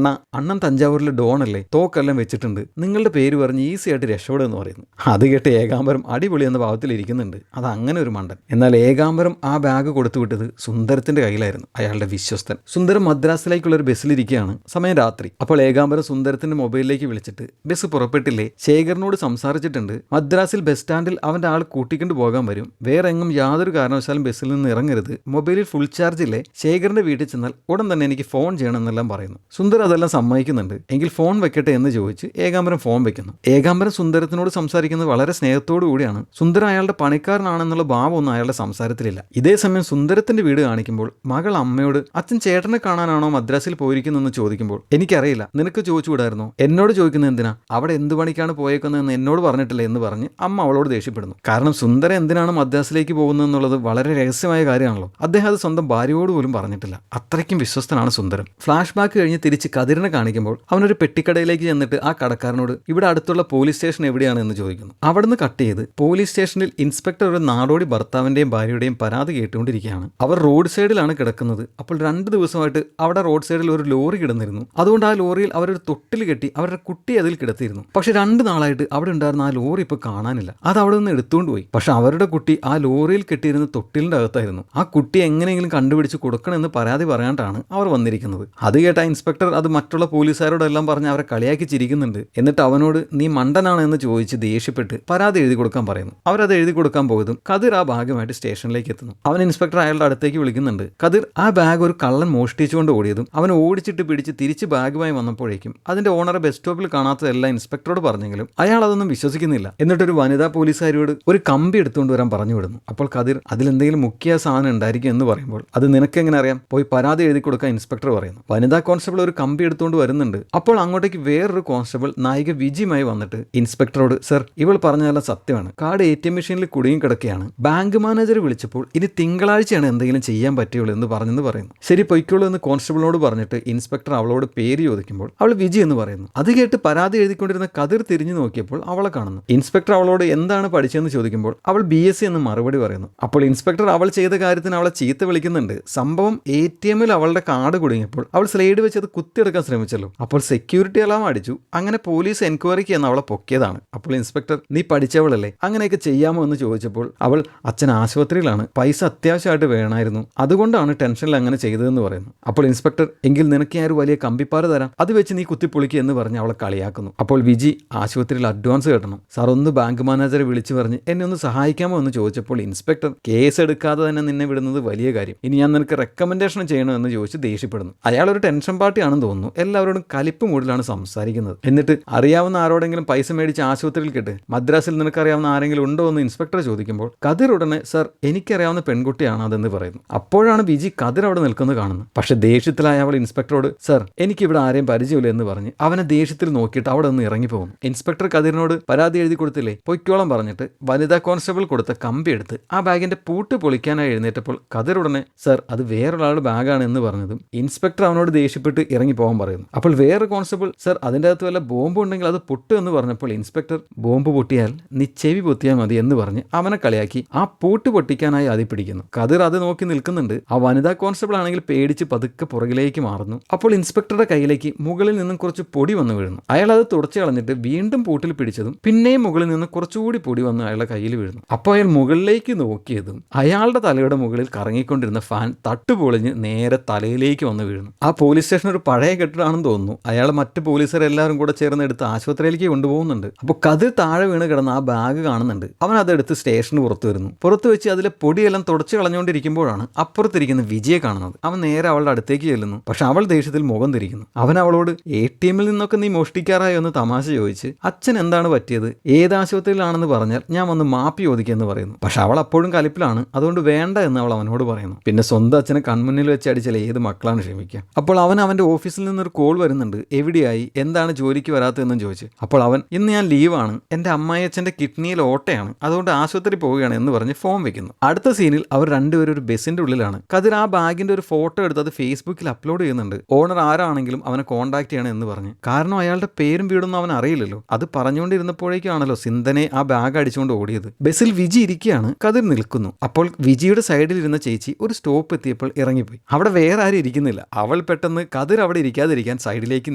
അണ്ണൻ തഞ്ചാവൂരിലെ ഡോണല്ലേ, തോക്കെല്ലാം വെച്ചിട്ടുണ്ട്, നിങ്ങളുടെ പേര് പറഞ്ഞ് ഈസി ആയിട്ട് രക്ഷപ്പെടുമെന്ന് പറയുന്നു. അത് കേട്ട് ഏകാംബരം അടിപൊളി എന്ന ഭാവത്തിൽ ഇരിക്കുന്നുണ്ട്. അത് അങ്ങനെ ഒരു മണ്ടൻ. എന്നാൽ ഏകാംബരം ആ ബാഗ് കൊടുത്തു വിട്ടത് സുന്ദരത്തിന്റെ കയ്യിലായിരുന്നു, അയാളുടെ വിശ്വസ്തൻ. സുന്ദരം മദ്രാസിലേക്കുള്ള ഒരു ബസ്സിലിരിക്കുകയാണ്. സമയം രാത്രി. അപ്പോൾ ഏകാംബരം സുന്ദരത്തിന്റെ മൊബൈലിലേക്ക് വിളിച്ചിട്ട്, ബസ് പുറപ്പെട്ടില്ലേ, ശേഖരനോട് സംസാരിച്ചിട്ടുണ്ട്, മദ്രാസിൽ ബസ് സ്റ്റാൻഡിൽ അവന്റെ ആൾ കൂട്ടിക്കൊണ്ട് പോകാൻ വരും, വേറെ എങ്ങും യാതൊരു കാരണവശാലും ബസ്സിൽ നിന്ന് ഇറങ്ങരുത്, മൊബൈലിൽ ഫുൾ ചാർജ് ഇല്ലേ, ശേഖരന്റെ വീട്ടിൽ ചെന്നാൽ ഉടൻ തന്നെ എനിക്ക് ഫോൺ ചെയ്യണം എന്നെല്ലാം പറയുന്നു. സുന്ദരം അതെല്ലാം സമ്മതിക്കുന്നുണ്ട്. എങ്കിൽ ഫോൺ വെക്കട്ടെ എന്ന് ചോദിച്ച് ഏകാംബരം ഫോൺ വെക്കുന്നു. ഏകാംബരം സുന്ദരത്തിനോട് സംസാരിക്കുന്നത് വളരെ സ്നേഹത്തോടു കൂടിയാണ്. സുന്ദരം അയാളുടെ പണിക്കാരനാണെന്നുള്ള ഭാവമൊന്നും അയാളുടെ സംസാരത്തിലില്ല. ഇതേ സമയം സുന്ദരത്തിന്റെ വീട് കാണിക്കുമ്പോൾ മകൾ അമ്മയോട്, അച്ഛൻ ചേട്ടനെ കാണാനാണോ മദ്രാസിൽ പോയിരിക്കുന്നതെന്ന് ചോദിക്കുമ്പോൾ, എനിക്കറിയില്ല, നിനക്ക് ചോദിച്ചുകൂടായിരുന്നോ, എന്നോട് ചോദിക്കുന്നത് എന്തിനാ, അവിടെ എന്ത് പണിക്കാണ് പോയേക്കുന്നതെന്ന് എന്നോട് പറഞ്ഞിട്ടില്ല എന്ന് പറഞ്ഞ് അമ്മ അവളോട് ദേഷ്യപ്പെടുന്നു. കാരണം സുന്ദരം എന്തിനാണ് മദ്രാസിലേക്ക് പോകുന്നതെന്നുള്ളത് വളരെ രഹസ്യമായ കാര്യമാണല്ലോ. അദ്ദേഹം അത് സ്വന്തം ഭാര്യയോട് പോലും പറഞ്ഞിട്ടില്ല. അത്രയ്ക്കും വിശ്വസ്തനാണ് സുന്ദരം. ഫ്ലാഷ് ബാക്ക് കഴിഞ്ഞ് തിരിച്ച് കതിരിനെ കാണിക്കുമ്പോൾ അവനൊരു പെട്ടിക്കടയിലേക്ക് ചെന്നിട്ട് ആ കടക്കാരനോട് ഇവിടെ അടുത്തുള്ള പോലീസ് സ്റ്റേഷൻ എവിടെയാണ് എന്ന് ചോദിക്കുന്നു. അവിടുന്ന് കട്ട് ചെയ്ത് പോലീസ് സ്റ്റേഷനിൽ ഇൻസ്പെക്ടർ ഒരു നാടോടി ഭർത്താവിന്റെയും ഭാര്യയുടെയും പരാതി കേട്ടുകൊണ്ടിരിക്കുകയാണ്. അവർ റോഡ് സൈഡിലാണ് കിടക്കുന്നത്. അപ്പോൾ 2 ദിവസമായിട്ട് അവിടെ റോഡ് സൈഡിൽ ഒരു ലോറി കിടന്നിരുന്നു. അതുകൊണ്ട് ആ ലോറിയിൽ അവരൊരു തൊട്ടിൽ കെട്ടി അവരുടെ കുട്ടി അതിൽ കിടത്തിയിരുന്നു. പക്ഷെ 2 നാളായിട്ട് അവിടെ ഉണ്ടായിരുന്ന ആ ലോറി ഇപ്പോൾ കാണാനില്ല. അത് അവിടെ നിന്ന് എടുത്തുകൊണ്ട് പോയി. പക്ഷെ അവരുടെ കുട്ടി ആ ലോറിയിൽ കെട്ടിയിരുന്ന തൊട്ടിലിന്റെ അകത്തായിരുന്നു. ആ കുട്ടി എങ്ങനെയെങ്കിലും കണ്ടുപിടിച്ച് കൊടുക്കണമെന്ന് പരാതി പറയാണ്ടാണ് അവർ വന്നിരിക്കുന്നത്. അത് കേട്ട ഇൻസ്പെക്ടർ അത് മറ്റുള്ള പോലീസുകാരോടെല്ലാം പറഞ്ഞ് അവരെ കളിയാക്കി ചിരിക്കുന്നുണ്ട്. എന്നിട്ട് അവനോട് നീ മണ്ടനാണ് എന്ന് ചോദിച്ച് ദേഷ്യപ്പെട്ട് പരാതി എഴുതി കൊടുക്കാൻ പറയുന്നു. അവരത് എഴുതി കൊടുക്കാൻ പോയതും കതിർ ആ ബാഗുമായിട്ട് സ്റ്റേഷനിലേക്ക് എത്തുന്നു. അവൻ ഇൻസ്പെക്ടർ അയാളുടെ അടുത്തേക്ക് വിളിക്കുന്നുണ്ട്. കതിർ ആ ബാഗ് ഒരു കള്ളൻ മോഷ്ടിച്ചുകൊണ്ട് ഓടിയതും അവൻ ഓടിച്ചിട്ട് പിടിച്ച് തിരിച്ച് ബാഗുമായി വന്നപ്പോഴേക്കും അതിന്റെ ഓണറെ ബസ് സ്റ്റോപ്പിൽ കാണാത്തതെല്ലാം ഇൻസ്പെക്ടറോട് പറഞ്ഞെങ്കിലും അയാൾ അതൊന്നും വിശ്വസിക്കുന്നില്ല. എന്നിട്ടൊരു വനിതാ പോലീസുകാരിയോട് ഒരു കമ്പി എടുത്തുകൊണ്ട് വരാൻ പറഞ്ഞു വിടുന്നു. അപ്പോൾ കതിർ അതിലെന്തെങ്കിലും മുഖ്യ സാധനം ഉണ്ടായിരിക്കും എന്ന് പറയുമ്പോൾ, അത് നിനക്കെങ്ങനെ അറിയാം, പോയി പരാതി എഴുതി കൊടുക്കാൻ ഇൻസ്പെക്ടർ പറയുന്നു. വനിതാ കോൺസ്റ്റബിൾ ഒരു കമ്പി എടുത്തുകൊണ്ട് വരുന്നുണ്ട്. അപ്പോൾ അങ്ങോട്ടേക്ക് വേറൊരു കോൺസ്റ്റബിൾ നായിക വിജിയുമായി വന്നിട്ട് ഇൻസ്പെക്ടറോട്, സർ ഇവൾ പറഞ്ഞതെല്ലാം സത്യമാണ്, കാർഡ് ATM മെഷീനിൽ കുടുങ്ങി കിടക്കുകയാണ്, ബാങ്ക് മാനേജർ വിളിച്ചപ്പോൾ ഇനി തിങ്കളാഴ്ചയാണ് എന്തെങ്കിലും ചെയ്യാൻ പറ്റുള്ളൂ എന്ന് പറഞ്ഞെന്ന് പറയുന്നു. ശരി പൊയ്ക്കോളൂ എന്ന് കോൺസ്റ്റബിളിനോട് പറഞ്ഞിട്ട് ഇൻസ്പെക്ടർ അവളോട് പേര് ചോദിക്കുമ്പോൾ അവൾ വിജി എന്ന് പറയുന്നു. അത് കേട്ട് പരാതി എഴുതിക്കൊണ്ടിരുന്ന കതിർ തിരിഞ്ഞു നോക്കിയപ്പോൾ അവളെ കാണുന്നു. ഇൻസ്പെക്ടർ അവളോട് എന്താണ് പഠിച്ചതെന്ന് ചോദിക്കുമ്പോൾ അവൾ BSc എന്ന് മറുപടി പറയുന്നു. അപ്പോൾ ഇൻസ്പെക്ടർ അവൾ ചെയ്ത കാര്യത്തിന് അവളെ ചീത്ത വിളിക്കുന്നുണ്ട്. സംഭവം ATMൽ അവളുടെ കാർഡ് കുടുങ്ങിയപ്പോൾ അവൾ സ്ലൈഡ് വെച്ച് അത് കുത്തിയെടുക്കാൻ ശ്രമിച്ചല്ലോ. അപ്പോൾ സെക്യൂരിറ്റി എല്ലാം അടിച്ചു. അങ്ങനെ പോലീസ് എൻക്വയറിക്ക് എന്ന് അവളെ പൊക്കിയതാണ്. അപ്പോൾ ഇൻസ്പെക്ടർ, നീ പഠിച്ചവളല്ലേ, അങ്ങനെയൊക്കെ ചെയ്യാമോ എന്ന് ചോദിച്ചപ്പോൾ അവൾ, അച്ഛൻ ആശുപത്രിയിലാണ്, പൈസ അത്യാവശ്യമായിട്ട് വേണമായിരുന്നു, അതുകൊണ്ടാണ് ടെൻഷനിൽ അങ്ങനെ ചെയ്തതെന്ന് പറയുന്നു. അപ്പോൾ ഇൻസ്പെക്ടർ, എങ്കിൽ നിനക്ക് ഞാൻ ഒരു വലിയ കമ്പിപ്പാറ തരാം, അത് വെച്ച് നീ കുത്തിപ്പൊളിക്കുക എന്ന് പറഞ്ഞ് അവളെ കളിയാക്കുന്നു. അപ്പോൾ വിജി, ആശുപത്രിയിൽ അഡ്വാൻസ് കെട്ടണം, സാർ ഒന്ന് ബാങ്ക് മാനേജറെ വിളിച്ചു പറഞ്ഞ് എന്നെ ഒന്ന് സഹായിക്കാമോ എന്ന് ചോദിച്ചപ്പോൾ ഇൻസ്പെക്ടർ, കേസ് എടുക്കാതെ തന്നെ നിന്നെ വിടുന്നത് വലിയ കാര്യം, ഇനി ഞാൻ നിനക്ക് റെക്കമെൻഡേഷൻ ചെയ്യണമെന്ന് ചോദിച്ച് ദേഷ്യപ്പെടുന്നു. അയാളൊരു ടെൻഷൻ പാർട്ടിയാണെന്ന് തോന്നുന്നു. എല്ലാവരോടും കലിപ്പ് മൂടിലാണ് സംസാരിക്കുന്നത്. എന്നിട്ട് അറിയാവുന്ന ആരോടെങ്കിലും പൈസ മേടിച്ച് ആശുപത്രിയിൽ കെട്ട്, മദ്രാസിൽ നിനക്കറിയാവുന്ന ആരെങ്കിലും ഉണ്ടോ എന്ന് ഇൻസ്പെക്ടർ ചോദിക്കുമ്പോൾ കതിർ ഉടനെ, സർ എനിക്കറിയാവുന്ന പെൺകുട്ടിയാണ് അതെന്ന് പറയുന്നു. അപ്പോഴാണ് വിജി കതിർ അവിടെ നിൽക്കുന്നത് കാണുന്നത്. പക്ഷെ ദേഷ്യത്തിലായ അവൾ ഇൻസ്പെക്ടറോട്, സർ എനിക്കിവിടെ ആരെയും പരിചയമില്ല എന്ന് പറഞ്ഞ് അവനെ ദേഷ്യത്തിൽ നോക്കിയിട്ട് അവിടെ നിന്ന് ഇറങ്ങിപ്പോകും. ഇൻസ്പെക്ടർ കതിരിനോട് പരാതി എഴുതി കൊടുത്തില്ലേ, പൊയ്ക്കോളം പറഞ്ഞിട്ട് വനിതാ കോൺസ്റ്റബിൾ കൊടുത്ത കമ്പി എടുത്ത് ആ ബാഗിന്റെ പൂട്ട് പൊളിക്കാനായി എഴുന്നേറ്റപ്പോൾ കതിർ ഉടനെ, സർ അത് വേറൊരാളുടെ ബാഗാണ് എന്ന് പറഞ്ഞതും ഇൻസ്പെക്ടർ അവനോട് ദേഷ്യപ്പെട്ട് ഇറങ്ങി പോകാൻ പറയുന്നു. അപ്പോൾ വേറെ കോൺസ്റ്റബിൾ, സർ അതിൻ്റെ അകത്ത് വല്ല ബോംബ് ഉണ്ടെങ്കിൽ അത് പൊട്ടു എന്ന് പറഞ്ഞപ്പോൾ ഇൻസ്പെക്ടർ, ബോംബ് പൊട്ടിയാൽ നീ ചെവി പൊത്തിയാൽ മതി എന്ന് പറഞ്ഞ് അവനെ കളിയാക്കി ആ പൂട്ട് പൊട്ടിക്കാനായി അതി പിടിക്കുന്നു. കതിർ അത് നോക്കി നിൽക്കുന്നുണ്ട്. ആ വനിതാ കോൺസ്റ്റബിൾ ആണെങ്കിൽ പേടിച്ച് പതുക്കെ പുറകിലേക്ക് മാറുന്നു. അപ്പോൾ ഇൻസ്പെക്ടറുടെ കയ്യിലേക്ക് മുകളിൽ നിന്നും കുറച്ച് പൊടി വന്നു വീഴുന്നു. അയാൾ അത് തുടച്ചു കളഞ്ഞിട്ട് വീണ്ടും പൂട്ടിൽ പിടിച്ചതും പിന്നെയും മുകളിൽ നിന്ന് കുറച്ചുകൂടി പൊടി വന്ന് അയാളുടെ കയ്യിൽ വീഴുന്നു. അപ്പോൾ അയാൾ മുകളിലേക്ക് നോക്കിയതും അയാളുടെ തലയുടെ മുകളിൽ കറങ്ങിക്കൊണ്ടിരുന്ന ഫാൻ തട്ടുപൊളിഞ്ഞ് നേരെ തലയിലേക്ക് വന്ന് വീഴുന്നു. ആ പോലീസ് സ്റ്റേഷൻ ഒരു പഴയ കെട്ടിടമാണെന്ന് തോന്നുന്നു. അയാൾ മറ്റു പോലീസുകാരെല്ലാവരും കൂടെ ചേർന്ന് എടുത്ത് ആശുപത്രിയിലേക്ക് കൊണ്ടുപോകുന്നുണ്ട്. അപ്പോൾ കതിർ താഴെ വീണ് കിടന്ന ആ ബാഗ് കാണുന്നുണ്ട്. അവൻ അതെടുത്ത് സ്റ്റേഷന് പുറത്ത് വരുന്നു. പുറത്ത് വെച്ച് അതിലെ പൊടിയെല്ലാം തുടച്ചു കളഞ്ഞുകൊണ്ടിരിക്കുമ്പോഴാണ് അപ്പുറത്തിരിക്കുന്ന വിജയെ കാണുന്നത്. അവൻ നേരെ അവളുടെ അടുത്തേക്ക് ചെല്ലുന്നു. പക്ഷെ അവൾ ദേഷ്യത്തിൽ മുഖം തിരിക്കുന്നു. അവൻ അവളോട്, ATMൽ നിന്നൊക്കെ നീ മോഷ്ടിക്കാറായോ എന്ന് തമാശ ചോദിച്ച് അച്ഛൻ എന്താണ് പറ്റിയത്, ഏത് ആശുപത്രിയിലാണെന്ന് പറഞ്ഞാൽ ഞാൻ വന്ന് മാപ്പി ചോദിക്കുമെന്ന് പറയുന്നു. പക്ഷെ അവൾ അപ്പോഴും കലിപ്പിലാണ്. അതുകൊണ്ട് വേണ്ട എന്ന് അവൾ അവനോട് പറയുന്നു. പിന്നെ സ്വന്തം അച്ഛനെ കൺമുന്നിൽ വെച്ച് അടിച്ചാൽ ഏത് മക്കളാണ് ക്ഷമിക്കുക. അപ്പോൾ അവൻ അവന്റെ ഓഫീസിൽ നിന്നൊരു കോൾ വരുന്നുണ്ട്. എവിടെയായി, എന്താണ് ജോലിക്ക് വരാത്തതെന്നും ചോദിച്ച്. അപ്പോൾ അവൻ, ഇന്ന് ഞാൻ ലീവാണ്, എൻ്റെ അമ്മായിയച്ഛൻ്റെ കിഡ്നിയിൽ ഓട്ടയാണ്, നാളെയാണ്, അതുകൊണ്ട് ആശുപത്രി പോവുകയാണ് എന്ന് പറഞ്ഞ് ഫോൺ വെക്കുന്നു. അടുത്ത സീനിൽ അവർ രണ്ടുപേരും ഒരു ബസ്സിന്റെ ഉള്ളിലാണ്. കതിർ ആ ബാഗിന്റെ ഒരു ഫോട്ടോ എടുത്ത് അത് ഫേസ്ബുക്കിൽ അപ്ലോഡ് ചെയ്യുന്നുണ്ട്. ഓണർ ആരാണെങ്കിലും അവനെ കോൺടാക്ട് ചെയ്യണം എന്ന് പറഞ്ഞ്. കാരണം അയാളുടെ പേരും വീടൊന്നും അവൻ അറിയില്ലല്ലോ. അത് പറഞ്ഞുകൊണ്ടിരുന്നപ്പോഴേക്കാണല്ലോ സിന്ധനെ ആ ബാഗ് അടിച്ചുകൊണ്ട് ഓടിയത്. ബസ്സിൽ വിജി ഇരിക്കുകയാണ്, കതിർ നിൽക്കുന്നു. അപ്പോൾ വിജിയുടെ സൈഡിൽ ഇരുന്ന ചേച്ചി ഒരു സ്റ്റോപ്പ് എത്തിയപ്പോൾ ഇറങ്ങിപ്പോയി. അവിടെ വേറെ ആരും ഇരിക്കുന്നില്ല. അവൾ പെട്ടെന്ന് കതിർ അവിടെ ഇരിക്കാതിരിക്കാൻ സൈഡിലേക്ക്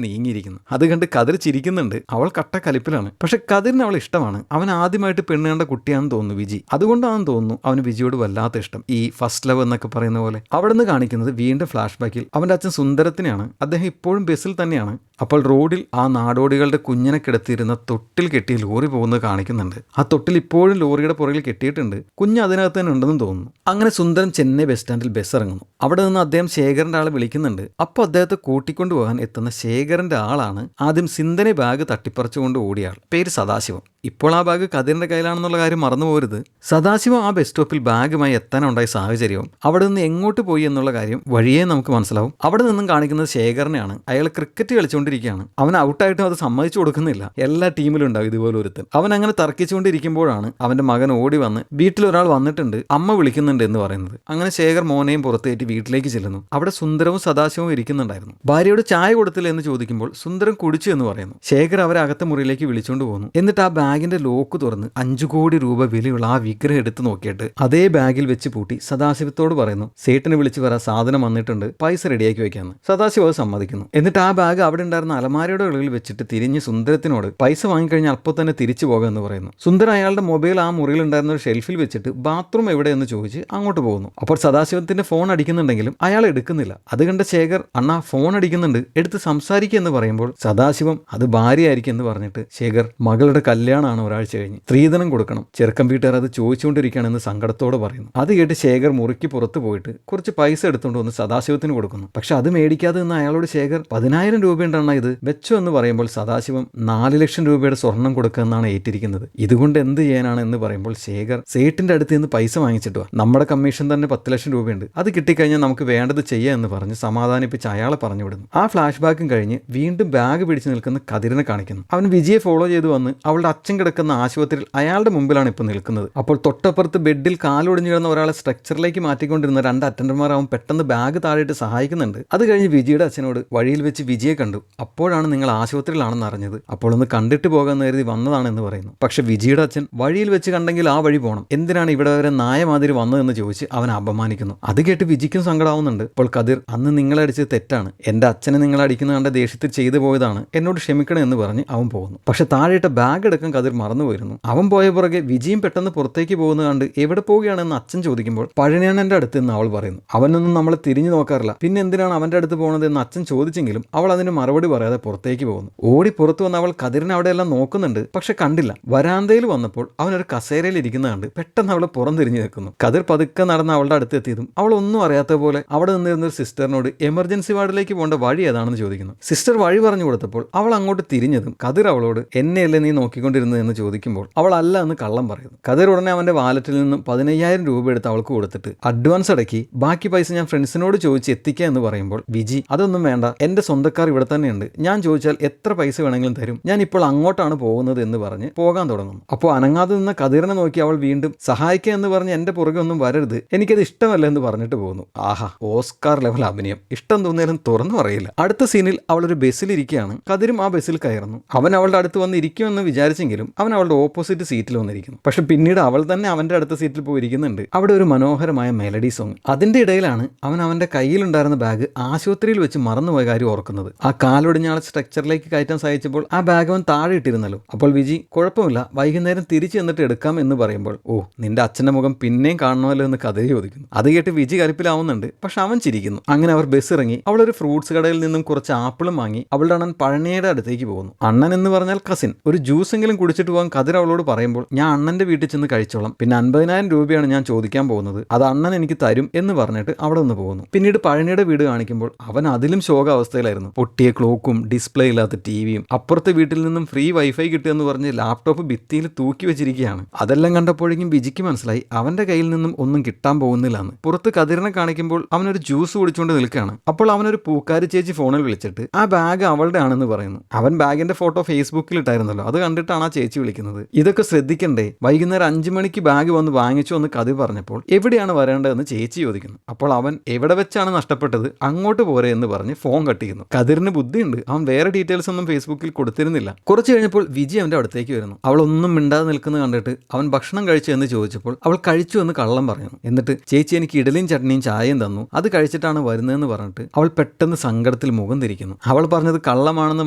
നീങ്ങിയിരിക്കുന്നു. അത് കണ്ട് കതിർ ചിരിക്കുന്നുണ്ട്. അവൾ കട്ട കലിപ്പിലാണ്. പക്ഷെ കതിരിന് അവൾ ഇഷ്ടമാണ്. അവൻ ആദ്യമായിട്ട് പെണ്ണ് കണ്ട കുട്ടിയാണെന്ന് തോന്നുന്നു വിജി. അതുകൊണ്ടാണെന്ന് തോന്നുന്നു അവന് വിജിയോട് വല്ലാത്ത ഇഷ്ടം. ഈ ഫസ്റ്റ് ലവ് എന്നൊക്കെ പറയുന്ന പോലെ. അവിടെ നിന്ന് കാണിക്കുന്നത് വീണ്ടും ഫ്ലാഷ് ബാക്കിൽ അവന്റെ അച്ഛൻ സുന്ദരത്തിനെയാണ്. അദ്ദേഹം ഇപ്പോഴും ബസ്സിൽ തന്നെയാണ്. അപ്പോൾ റോഡിൽ ആ നാടോടികളുടെ കുഞ്ഞിനെ കിടത്തിയിരുന്ന തൊട്ടിൽ കെട്ടി ലോറി പോകുന്നത് കാണിക്കുന്നുണ്ട്. ആ തൊട്ടിൽ ഇപ്പോഴും ലോറിയുടെ പുറകിൽ കെട്ടിയിട്ടുണ്ട്. കുഞ്ഞ് അതിനകത്ത് തന്നെ ഉണ്ടെന്ന് തോന്നുന്നു. അങ്ങനെ സുന്ദരം ചെന്നൈ ബസ് സ്റ്റാൻഡിൽ ബസ് ഇറങ്ങുന്നു. അവിടെ നിന്ന് അദ്ദേഹം ശേഖരന്റെ ആളെ വിളിക്കുന്നുണ്ട്. അപ്പോൾ അദ്ദേഹത്തെ കൂട്ടിക്കൊണ്ടുപോകാൻ എത്തുന്ന ശേഖരന്റെ ആളാണ് ആദ്യം സിന്ധനെ ബാഗ് തട്ടിപ്പറിച്ചുകൊണ്ട് ഓടിയ ആൾ. പേര് സദാശിവം. ഇപ്പോൾ ആ ബാഗ് കതിരിന്റെ കയ്യിലാണെന്നുള്ള കാര്യം മറന്നു പോരുത്. സദാശിവം ആ ബസ് സ്റ്റോപ്പിൽ ബാഗുമായി എത്താനുണ്ടായ സാഹചര്യവും അവിടെ നിന്ന് എങ്ങോട്ട് പോയി എന്നുള്ള കാര്യം വഴിയേ നമുക്ക് മനസ്സിലാവും. അവിടെ നിന്നും കാണിക്കുന്നത് ശേഖരനെയാണ്. അയാൾ ക്രിക്കറ്റ് കളിച്ചുകൊണ്ടിരിക്കുകയാണ്. അവൻ ഔട്ടായിട്ടും അത് സമ്മതിച്ചു കൊടുക്കുന്നില്ല. എല്ലാ ടീമിലും ഉണ്ടാവും ഇതുപോലെ ഒരുത്തൻ. അവൻ അങ്ങനെ തർക്കിച്ചുകൊണ്ടിരിക്കുമ്പോഴാണ് അവന്റെ മകൻ ഓടി വന്ന് വീട്ടിൽ ഒരാൾ വന്നിട്ടുണ്ട്, അമ്മ വിളിക്കുന്നുണ്ട് എന്ന് പറയുന്നത്. അങ്ങനെ ശേഖർ മോനെയും പുറത്തേറ്റ് വീട്ടിലേക്ക് ചെല്ലുന്നു. അവിടെ സുന്ദരവും സദാശിവവും ഇരിക്കുന്നുണ്ടായിരുന്നു. ഭാര്യയോട് ചായ കൊടുത്തില്ല എന്ന് ചോദിക്കുമ്പോൾ സുന്ദരം കുടിച്ചു എന്ന് പറയുന്നു. ശേഖർ അവരെ അകത്തെ മുറിയിലേക്ക് വിളിച്ചുകൊണ്ട് പോകുന്നു. എന്നിട്ട് ആ ബാഗിന്റെ ലോക്ക് തുറന്ന് 5 കോടി രൂപ വിലയുള്ള ആ വിഗ്രഹം എടുത്ത് നോക്കിയിട്ട് അതേ ബാഗിൽ വെച്ച് പൂട്ടി സദാശിവത്തോട് പറയുന്നു, സേട്ടിനെ വിളിച്ച് വരാൻ സാധനം വന്നിട്ടുണ്ട്, പൈസ റെഡിയാക്കി വെക്കാന്ന്. സദാശിവ സമ്മതിക്കുന്നു. എന്നിട്ട് ആ ബാഗ് അവിടെ ഉണ്ടായിരുന്ന അലമാരയുടെ ഉള്ളിൽ വെച്ചിട്ട് തിരിഞ്ഞ് സുന്ദരത്തിനോട് പൈസ വാങ്ങിക്കഴിഞ്ഞാൽ അപ്പോൾ തന്നെ തിരിച്ചു പോകാമെന്ന് പറയുന്നു. സുന്ദരൻ അയാളുടെ മൊബൈൽ ആ മുറിയിൽ ഉണ്ടായിരുന്ന ഒരു ഷെൽഫിൽ വെച്ചിട്ട് ബാത്റൂം എവിടെയെന്ന് ചോദിച്ച് അങ്ങോട്ട് പോകുന്നു. അപ്പോൾ സദാശിവത്തിന്റെ ഫോൺ അടിക്കുന്നുണ്ടെങ്കിലും അയാൾ എടുക്കുന്നില്ല. അത് കണ്ട ശേഖർ, അണ്ണാ ഫോൺ അടിക്കുന്നുണ്ട്, എടുത്ത് സംസാരിക്കുക എന്ന് പറയുമ്പോൾ സദാശിവം അത് ഭാര്യയായിരിക്കും എന്ന് പറഞ്ഞിട്ട് ശേഖർ മകളുടെ കല്യാണമാണ് ഒരാഴ്ച കഴിഞ്ഞ്, സ്ത്രീധനം കൊടുക്കണം, ചെറുക്കം വീട്ടുകാർ അത് ചോദിച്ചുകൊണ്ടിരിക്കുകയാണെന്ന് സങ്കടത്തോടെ പറയുന്നു. അത് കേട്ട് ശേഖർ മുറിക്ക് പുറത്ത് പോയിട്ട് കുറച്ച് പൈസ എടുത്തുകൊണ്ട് വന്ന് സദാശിവത്തിന് കൊടുക്കുന്നു. പക്ഷെ അത് മേടിക്കാതെ നിന്ന് അയാളോട് ശേഖർ 10,000 രൂപയുണ്ടാണ് ഇത് വെച്ചോ എന്ന് പറയുമ്പോൾ സദാശിവം 4 ലക്ഷം രൂപയുടെ സ്വർണം കൊടുക്കുമെന്നാണ് ഏറ്റിരിക്കുന്നത്. ഇതുകൊണ്ട് എന്ത് ചെയ്യാനാണ് എന്ന് പറയുമ്പോൾ ശേഖർ സേട്ടിന്റെ അടുത്ത് നിന്ന് പൈസ വാങ്ങിച്ചിട്ട് നമ്മുടെ കമ്മീഷൻ തന്നെ 10 ലക്ഷം രൂപയുണ്ട്, അത് കിട്ടിക്കഴിഞ്ഞാൽ നമുക്ക് വേണ്ടത് ചെയ്യാം എന്ന് പറഞ്ഞ് സമാധാനിപ്പിച്ച് അയാളെ പറഞ്ഞു വിടുന്നു. ആ ഫ്ലാഷ് ബാക്കും കഴിഞ്ഞ് വീണ്ടും ബാഗ് പിടിച്ചു നിൽക്കുന്ന കതിരിനെ കാണിക്കുന്നു. അവൻ വിജയെ ഫോളോ ചെയ്ത് വന്ന് അവളുടെ അച്ഛൻ കിടക്കുന്ന ആശുപത്രിയിൽ അയാളുടെ മുമ്പിലാണ് ഇപ്പോൾ നിൽക്കുന്നത്. അപ്പോൾ തൊട്ടപ്പുറത്ത് ബെഡിൽ കാലൊടിഞ്ഞു കിടന്ന ഒരാളെ സ്ട്രക്ചറിലേക്ക് മാറ്റിക്കൊണ്ടിരുന്ന 2 അറ്റൻഡർമാർ അവൻ പെട്ടെന്ന് ബാഗ് താഴെയിട്ട് സഹായിക്കുന്നുണ്ട്. അത് കഴിഞ്ഞ് വിജിയുടെ അച്ഛനോട് വഴിയിൽ വെച്ച് വിജിയെ കണ്ടു, അപ്പോഴാണ് നിങ്ങൾ ആശുപത്രിയിലാണെന്ന് അറിഞ്ഞത്, അപ്പോൾ ഒന്ന് കണ്ടിട്ട് പോകാമെന്ന് കരുതി വന്നതാണെന്ന് പറയുന്നു. പക്ഷെ വിജിയുടെ അച്ഛൻ വഴിയിൽ വെച്ച് കണ്ടെങ്കിൽ ആ വഴി പോകണം, എന്തിനാണ് ഇവിടെ വരെ നായമാതിരി വന്നതെന്ന് ചോദിച്ച് അവൻ അപമാനിക്കുന്നു. അത് കേട്ട് വിജിക്കും സങ്കടാവുന്നുണ്ട്. അപ്പോൾ കതിർ, അന്ന് നിങ്ങളടിച്ചത് തെറ്റാണ്, എന്റെ അച്ഛനെ നിങ്ങൾ അടിക്കുന്ന കണ്ട ദേഷ്യത്തിൽ ചെയ്തു പോയതാണ്, എന്നോട് ക്ഷമിക്കണം എന്ന് പറഞ്ഞ് അവൻ പോകുന്നു. പക്ഷെ താഴെയിട്ട ബാഗ് എടുക്കാൻ കതിർ മറന്നുപോയിരുന്നു. അവൻ പോയ പുറകെ വിജയും പെട്ടെന്ന് പുറത്തേക്ക് പോകുന്നത് കണ്ട് എവിടെ പോവുകയാണെന്ന് അച്ഛൻ ചോദിക്കുമ്പോൾ പഴനിയണ്ണന്റെ അടുത്ത് നിന്ന് അവൾ പറയുന്നു. അവനൊന്നും നമ്മളെ തിരിഞ്ഞു നോക്കാറില്ല, പിന്നെ എന്തിനാണ് അവന്റെ അടുത്ത് പോകുന്നത് എന്ന് അച്ഛൻ ചോദിച്ചെങ്കിലും അവൾ അതിന് മറുപടി പറയാതെ പുറത്തേക്ക് പോകുന്നു. ഓടി പുറത്തു വന്ന അവൾ കതിരിനെ അവിടെയെല്ലാം നോക്കുന്നുണ്ട്, പക്ഷെ കണ്ടില്ല. വരാന്തയിൽ വന്നപ്പോൾ അവനൊരു കസേരയിൽ ഇരിക്കുന്ന കണ്ട് പെട്ടെന്ന് അവളെ പുറം തിരിഞ്ഞു നിൽക്കുന്നു. കതിർ പതുക്കെ നടന്ന് അവളുടെ അടുത്ത് എത്തിയതും അവൾ ഒന്നും അറിയാത്ത പോലെ അവിടെ നിന്നിരുന്ന ഒരു സിസ്റ്ററിനോട് എമർജൻസി വാർഡിലേക്ക് പോകേണ്ട വഴി ഏതാണെന്ന് ചോദിക്കുന്നു. സിസ്റ്റർ വഴി പറഞ്ഞു കൊടുത്തപ്പോൾ അവൾ അങ്ങോട്ട് തിരിഞ്ഞതും കതിർ അവളോട് എന്നെയല്ലേ നീ നോക്കിക്കൊണ്ടിരുന്നത് എന്ന് ചോദിക്കുമ്പോൾ അവൾ അല്ല എന്ന് കള്ളം പറയുന്നു. കതിർ ഉടനെ അവന്റെ വാലറ്റിൽ നിന്നും 15,000 രൂപ എടുത്ത് അവൾക്ക് കൊടുത്തിട്ട് അഡ്വാൻസ് അടക്കി ബാക്കി പൈസ ഞാൻ ഫ്രണ്ട്സിനോട് ചോദിച്ച് എത്തിക്കുക എന്ന് പറയുമ്പോൾ വിജി, അതൊന്നും വേണ്ട, എന്റെ സ്വന്തക്കാർ ഇവിടെ തന്നെയുണ്ട്, ഞാൻ ചോദിച്ചാൽ എത്ര പൈസ വേണമെങ്കിലും തരും, ഞാൻ ഇപ്പോൾ അങ്ങോട്ടാണ് പോകുന്നത് എന്ന് പറഞ്ഞ് പോകാൻ തുടങ്ങുന്നു. അപ്പോൾ അനങ്ങാതെ നിന്ന കതിറിനെ നോക്കി അവൾ വീണ്ടും സഹായിക്കുക എന്ന് പറഞ്ഞ് എന്റെ പുറകെ ഒന്നും വരരുത്, എനിക്കത് ഇഷ്ടമല്ല എന്ന് പറഞ്ഞിട്ട് പോകുന്നു. ആഹാ, ഓസ്കാർ ലെവൽ അഭിനയം. ഇഷ്ടം തോന്നിയാലും തുറന്നു പറയില്ല. അടുത്ത സീനിൽ അവൾ ഒരു ബസ്സിലിരിക്കുകയാണ്. കതിരും ആ ബസ്സിൽ കയറുന്നു. അവൻ അവളുടെ അടുത്ത് വന്ന് ഇരിക്കുമെന്ന് വിചാരിച്ചെങ്കിലും അവൻ അവളുടെ ഓപ്പോസിറ്റ് സീറ്റിൽ വന്നിരിക്കുന്നു. പക്ഷെ പിന്നീട് അവൾ തന്നെ അവന്റെ അടുത്ത സീറ്റിൽ പോയിരിക്കുന്നുണ്ട്. അവിടെ ഒരു മനോഹരമായ മെലഡി സോങ്. അതിന്റെ ഇടയിലാണ് അവൻ അവന്റെ കയ്യിലുണ്ടായിരുന്ന ബാഗ് ആശുപത്രിയിൽ വെച്ച് മറന്നുപോയ കാര്യം ഓർക്കുന്നത്. ആ കാലൊടിഞ്ഞ ആളെ സ്ട്രക്ചറിലേക്ക് കയറ്റാൻ സഹായിച്ചപ്പോൾ ആ ബാഗ് അവൻ താഴെ ഇട്ടിരുന്നല്ലോ. അപ്പോൾ വിജി, കുഴപ്പമില്ല, വൈകുന്നേരം തിരിച്ചു എന്നിട്ട് എടുക്കാം എന്ന് പറയുമ്പോൾ, ഓ, നിന്റെ അച്ഛന്റെ മുഖം പിന്നെയും കാണണമല്ലോ എന്ന് കഥ ചോദിക്കുന്നു. അത് കേട്ട് വിജി കലിപ്പിലാവുന്നുണ്ട്, പക്ഷെ അവൻ ചിരിക്കുന്നു. അങ്ങനെ അവർ ബസ് ഇറങ്ങി അവളൊരു ഫ്രൂട്ട്സ് കടയിൽ നിന്നും കുറച്ച് ആപ്പിളും വാങ്ങി അവളുടെ അണ്ണൻ പഴനിയുടെ അടുത്തേക്ക് പോകുന്നു. അണ്ണൻ എന്ന് പറഞ്ഞാൽ കസിൻ. ഒരു ജ്യൂസ് എങ്കിലും കുടിച്ചിട്ട് പോകാൻ കതിർ അവളോട് പറയുമ്പോൾ, ഞാൻ അണ്ണന്റെ വീട്ടിൽ ചെന്ന് കഴിച്ചോളാം, പിന്നെ 50,000 രൂപയാണ് ഞാൻ ചോദിക്കാൻ പോകുന്നത്, അത് അണ്ണൻ എനിക്ക് തരും എന്ന് പറഞ്ഞിട്ട് അവിടെ നിന്ന് പോകുന്നു. പിന്നീട് പഴനിയുടെ വീട് കാണിക്കുമ്പോൾ അവൻ അതിലും ശോകാവസ്ഥയിലായിരുന്നു. പൊട്ടിയ ക്ലോക്കും ഡിസ്പ്ലേ ഇല്ലാത്ത ടിവിയും അപ്പുറത്തെ വീട്ടിൽ നിന്നും ഫ്രീ വൈഫൈ കിട്ടുമെന്ന് പറഞ്ഞ് ലാപ്ടോപ്പ് ഭിത്തിയിൽ തൂക്കി വെച്ചിരിക്കുകയാണ്. അതെല്ലാം കണ്ടപ്പോഴേക്കും വിജിക്ക് മനസ്സിലായി അവന്റെ കയ്യിൽ നിന്നും ഒന്നും കിട്ടാൻ പോകുന്നില്ലെന്ന്. പുറത്ത് കതിരിനെ കാണിക്കുമ്പോൾ അവനൊരു ജ്യൂസ് കുടിച്ചുകൊണ്ട് നിൽക്കുകയാണ്. അപ്പോൾ അവനൊരു പൂക്കാരി ചേച്ചി ഫോണിൽ വിളിച്ചിട്ട് ആ ബാഗ് അവളുടെ ആണെന്ന് പറയുന്നു. അവൻ ബാഗിന്റെ ഫോട്ടോ ഫേസ്ബുക്കിൽ ഇട്ടായിരുന്നല്ലോ, അത് കണ്ടിട്ടാണ് ആ ചേച്ചി വിളിക്കുന്നത്. ഇതൊക്കെ ശ്രദ്ധിക്കുക ശ്രദ്ധിക്കണ്ടേ? വൈകുന്നേരം 5 മണിക്ക് ബാഗ് വന്ന് വാങ്ങിച്ചു എന്ന് കതിർ പറഞ്ഞപ്പോൾ എവിടെയാണ് വരേണ്ടതെന്ന് ചേച്ചി ചോദിക്കുന്നു. അപ്പോൾ അവൻ എവിടെ വെച്ചാണ് നഷ്ടപ്പെട്ടത്, അങ്ങോട്ട് പോരെ എന്ന് പറഞ്ഞ് ഫോൺ കട്ട് ചെയ്യുന്നു. കതിറിന് ബുദ്ധിയുണ്ട്, അവൻ വേറെ ഡീറ്റെയിൽസ് ഒന്നും ഫേസ്ബുക്കിൽ കൊടുത്തിരുന്നില്ല. കുറച്ച് കഴിഞ്ഞപ്പോൾ വിജി അവന്റെ അടുത്തേക്ക് വരുന്നു. അവൾ ഒന്നും മിണ്ടാതെ നിൽക്കുന്നത് കണ്ടിട്ട് അവൻ ഭക്ഷണം കഴിച്ചു എന്ന് ചോദിച്ചപ്പോൾ അവൾ കഴിച്ചു എന്ന് കള്ളം പറഞ്ഞു. എന്നിട്ട് ചേച്ചി എനിക്ക് ഇഡലിയും ചട്നിയും ചായയും തന്നു, അത് കഴിച്ചിട്ടാണ് വരുന്നതെന്ന് പറഞ്ഞിട്ട് അവൾ പെട്ടെന്ന് സങ്കടത്തിൽ മുഖം തിരിക്കുന്നു. അവൾ പറഞ്ഞത് കള്ളമാണെന്ന്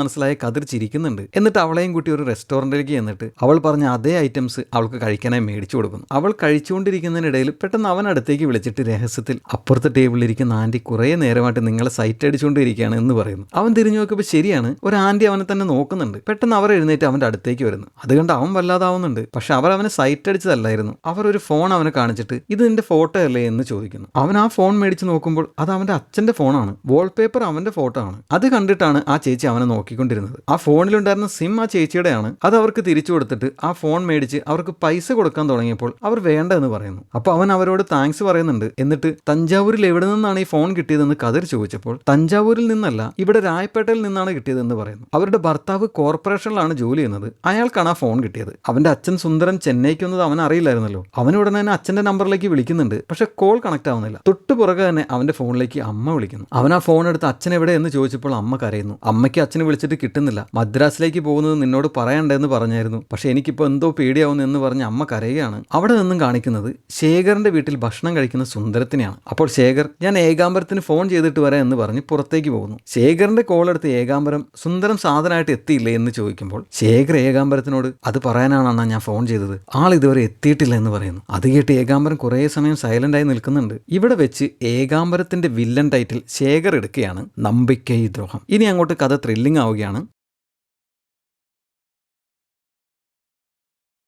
മനസ്സിലായ കതിർ ചിരിക്കുന്നുണ്ട്. എന്നിട്ട് അവളെയും കൂട്ടി ഒരു റെസ്റ്റോറൻറ്റിലേക്ക് ചെന്നിട്ട് അവൾ പറഞ്ഞ അതേ ഐറ്റംസ് അവൾക്ക് കഴിക്കാനായി മേടിച്ചു കൊടുക്കുന്നു. അവൾ കഴിച്ചുകൊണ്ടിരിക്കുന്നതിനിടയിൽ പെട്ടെന്ന് അവൻ അടുത്തേക്ക് വിളിച്ചിട്ട് രഹസ്യത്തിൽ അപ്പുറത്തെ ടേബിളിൽ ഇരിക്കുന്ന ആന്റി കുറേ നേരമായിട്ട് നിങ്ങളെ സൈറ്റ് അടിച്ചുകൊണ്ടിരിക്കുകയാണ് എന്ന് പറയുന്നു. അവൻ തിരിഞ്ഞു നോക്കുമ്പോൾ ശരിയാണ്, ഒരു ആന്റി അവനെ തന്നെ നോക്കുന്നുണ്ട്. പെട്ടെന്ന് അവർ എഴുന്നേറ്റ് അവന്റെ അടുത്തേക്ക് വരുന്നു. അത് കണ്ട് അവൻ വല്ലാതാവുന്നുണ്ട്. പക്ഷെ അവർ അവനെ സൈറ്റ് അടിച്ചതല്ലായിരുന്നു. അവർ ഒരു ഫോൺ അവനെ കാണിച്ചിട്ട് ഇത് നിന്റെ ഫോട്ടോ അല്ലേ എന്ന് ചോദിക്കുന്നു. അവൻ ആ ഫോൺ മേടിച്ച് നോക്കുമ്പോൾ അത് അവന്റെ അച്ഛന്റെ ഫോണാണ്. വാൾപേപ്പർ അവന്റെ ഫോട്ടോ ആണ്. അത് കണ്ടിട്ടാണ് ആ ചേച്ചി അവനെ നോക്കിക്കൊണ്ടിരുന്നത്. ആ ഫോണിലുണ്ടായിരുന്ന സിം ആ ചേച്ചിയുടെയാണ്. അത് അവർക്ക് തിരിച്ചു കൊടുത്തിട്ട് ആ ഫോൺ മേടിച്ച് അവർക്ക് പൈസ കൊടുക്കാൻ തുടങ്ങിയപ്പോൾ അവർ വേണ്ട എന്ന് പറയുന്നു. അപ്പോൾ അവൻ അവരോട് താങ്ക്സ് പറയുന്നുണ്ട്. എന്നിട്ട് തഞ്ചാവൂരിൽ എവിടെ നിന്നാണ് ഈ ഫോൺ കിട്ടിയതെന്ന് കതിർ ചോദിച്ചപ്പോൾ തഞ്ചാവൂരിൽ നിന്നല്ല, ഇവിടെ രായപ്പേട്ടയിൽ നിന്നാണ് കിട്ടിയതെന്ന് പറയുന്നു. അവരുടെ ഭർത്താവ് കോർപ്പറേഷനിലാണ് ജോലി ചെയ്യുന്നത്, അയാൾക്കാണ് ആ ഫോൺ കിട്ടിയത്. അവന്റെ അച്ഛൻ സുന്ദരൻ ചെന്നൈക്ക് വന്നത് അവൻ അറിയില്ലായിരുന്നല്ലോ. അവൻ ഉടനെ തന്നെ അച്ഛന്റെ നമ്പറിലേക്ക് വിളിക്കുന്നുണ്ട്. പക്ഷെ കോൾ കണക്ട് ആവുന്നില്ല. തൊട്ട് പുറകെ തന്നെ അവന്റെ ഫോണിലേക്ക് അമ്മ വിളിക്കുന്നു. അവൻ ആ ഫോൺ എടുത്ത് അച്ഛൻ എവിടെ എന്ന് ചോദിച്ചപ്പോൾ അമ്മ കരയുന്നു. അമ്മയ്ക്ക് അച്ഛനെ വിളിച്ചിട്ട് കിട്ടുന്നില്ല. മദ്രാസിലേക്ക് പോകുന്നത് നിന്നോട് പറയണ്ടെന്ന് പറഞ്ഞായിരുന്നു, പക്ഷെ എനിക്കിപ്പോൾ എന്തോ പേടിയാവുന്നു എന്ന് പറഞ്ഞ് അമ്മ കരയുകയാണ്. അവിടെ നിന്നും കാണിക്കുന്നത് ശേഖറിന്റെ വീട്ടിൽ ഭക്ഷണം കഴിക്കുന്ന സുന്ദരത്തിനെയാണ്. അപ്പോൾ ശേഖർ ഞാൻ ഏകാംബരത്തിന് ഫോൺ ചെയ്തിട്ട് വരാം എന്ന് പറഞ്ഞ് പുറത്തേക്ക് പോകുന്നു. ശേഖറിന്റെ കോൾ എടുത്ത് ഏകാംബരം സുന്ദരം സാധനമായിട്ട് എത്തിയില്ലേ എന്ന് ചോദിക്കുമ്പോൾ ശേഖർ ഏകാംബരത്തിനോട് അത് പറയാനാണ് ഞാൻ ഫോൺ ചെയ്തത്, ആൾ ഇതുവരെ എത്തിയിട്ടില്ല എന്ന് പറയുന്നു. അത് കേട്ട് ഏകാംബരം കുറേ സമയം സൈലന്റ് ആയി നിൽക്കുന്നുണ്ട്. ഇവിടെ വെച്ച് ഏകാംബരത്തിന്റെ വില്ലൻ ടൈറ്റിൽ ശേഖർ എടുക്കുകയാണ് നമ്പിക്കൈ ദ്രോഹം. ഇനി അങ്ങോട്ട് കഥ ത്രില്ലിംഗ് ആവുകയാണ്.